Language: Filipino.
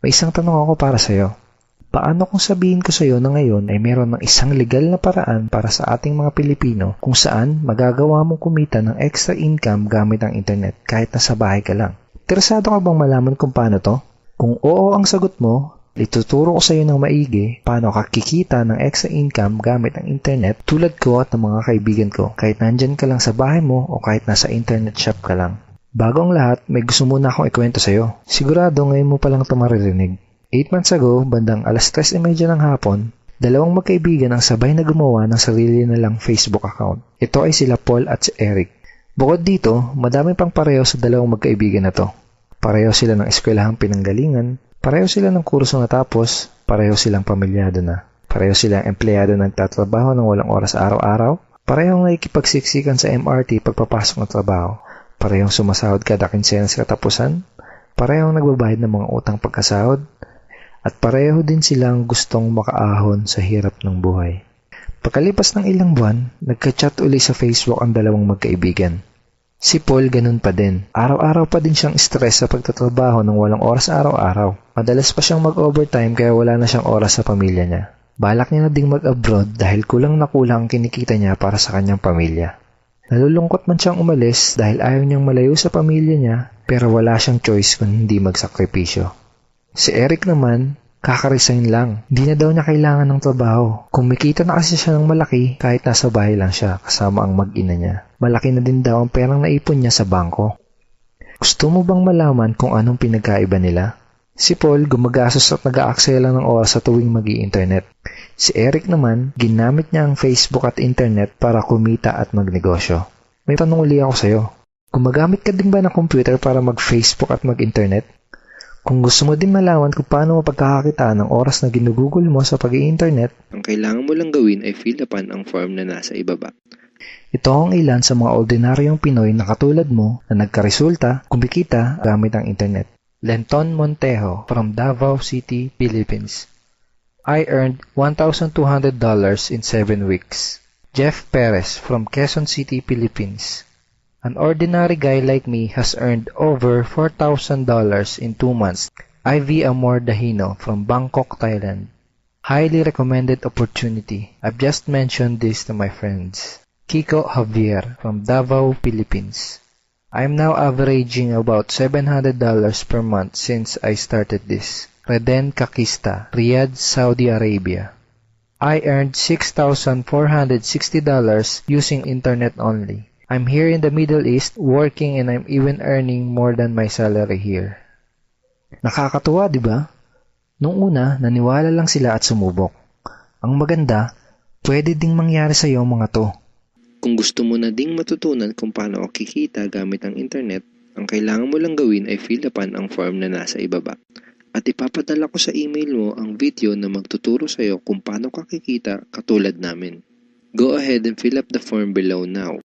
May isang tanong ako para sa'yo. Paano kung sabihin ko sa'yo na ngayon ay meron ng isang legal na paraan para sa ating mga Pilipino kung saan magagawa mong kumita ng extra income gamit ang internet kahit nasa bahay ka lang? Interesado ka bang malaman kung paano to? Kung oo ang sagot mo, ituturo ko sa iyo ng maigi paano ka kikita ng extra income gamit ang internet tulad ko at ng mga kaibigan ko kahit nandyan ka lang sa bahay mo o kahit nasa internet shop ka lang. Bago ang lahat, may gusto muna akong ikwento sa iyo. Sigurado ngayon mo palang ito maririnig. 8 months ago, bandang 3:30 ng hapon, dalawang magkaibigan ang sabay na gumawa ng sarili nilang Facebook account. Ito ay sila Paul at si Eric. Bukod dito, madami pang pareho sa dalawang magkaibigan na to. Pareho sila ng eskwelahang pinanggalingan, pareho sila ng kurso natapos, pareho silang pamilyado na. Pareho silang empleyado na nagtatrabaho ng walang oras araw-araw, parehong nakikipagsiksikan sa MRT pagpapasok ng trabaho, parehong sumasahod kada kinsenas katapusan, parehong nagbabayad ng mga utang pagkasahod, at pareho din silang gustong makaahon sa hirap ng buhay. Pagkalipas ng ilang buwan, nagka-chat uli sa Facebook ang dalawang magkaibigan. Si Paul ganun pa din. Araw-araw pa din siyang stress sa pagtatrabaho ng walang oras araw-araw. Madalas pa siyang mag-overtime kaya wala na siyang oras sa pamilya niya. Balak niya na ding mag-abroad dahil kulang na kulang ang kinikita niya para sa kanyang pamilya. Nalulungkot man siyang umalis dahil ayaw niyang malayo sa pamilya niya pero wala siyang choice kung hindi magsakripisyo. Si Eric naman, kaka-resign lang. Hindi na daw niya kailangan ng trabaho. Kumikita na kasi siya ng malaki kahit nasa bahay lang siya kasama ang mag-ina niya. Malaki na din daw ang perang naipon niya sa bangko. Gusto mo bang malaman kung anong pinagkaiba nila? Si Paul gumagastos at nag-aaksaya lang ng oras sa tuwing mag-i-internet. Si Eric naman, ginamit niya ang Facebook at internet para kumita at magnegosyo. May tanong uli ako sa'yo. Gumagamit ka din ba ng computer para mag-Facebook at mag-internet? Kung gusto mo din malaman kung paano mapagkakakitaan ng oras na ginugugol mo sa pag-i-internet, ang kailangan mo lang gawin ay fill upan ang form na nasa ibaba. ito ang ilan sa mga ordinaryong Pinoy na katulad mo na nagkaresulta, kumikita gamit ang internet. Lenton Montejo from Davao City, Philippines. I earned $1,200 in 7 weeks. Jeff Perez from Quezon City, Philippines. An ordinary guy like me has earned over $4,000 in 2 months. Ivy Amor Dahino from Bangkok, Thailand. Highly recommended opportunity. I've just mentioned this to my friends. Kiko Javier from Davao, Philippines. I'm now averaging about $700 per month since I started this. Reden Kakista, Riyadh, Saudi Arabia. I earned $6,460 using internet only. I'm here in the Middle East working and I'm even earning more than my salary here. Nakakatuwa, di ba? Nung una, naniwala lang sila at sumubok. Ang maganda, pwede ding mangyari sa iyo mga to. Kung gusto mo na ding matutunan kung paano kikita gamit ang internet, ang kailangan mo lang gawin ay fill upan ang form na nasa ibaba. At ipapadala ko sa email mo ang video na magtuturo sa iyo kung paano ka kikita katulad namin. Go ahead and fill up the form below now.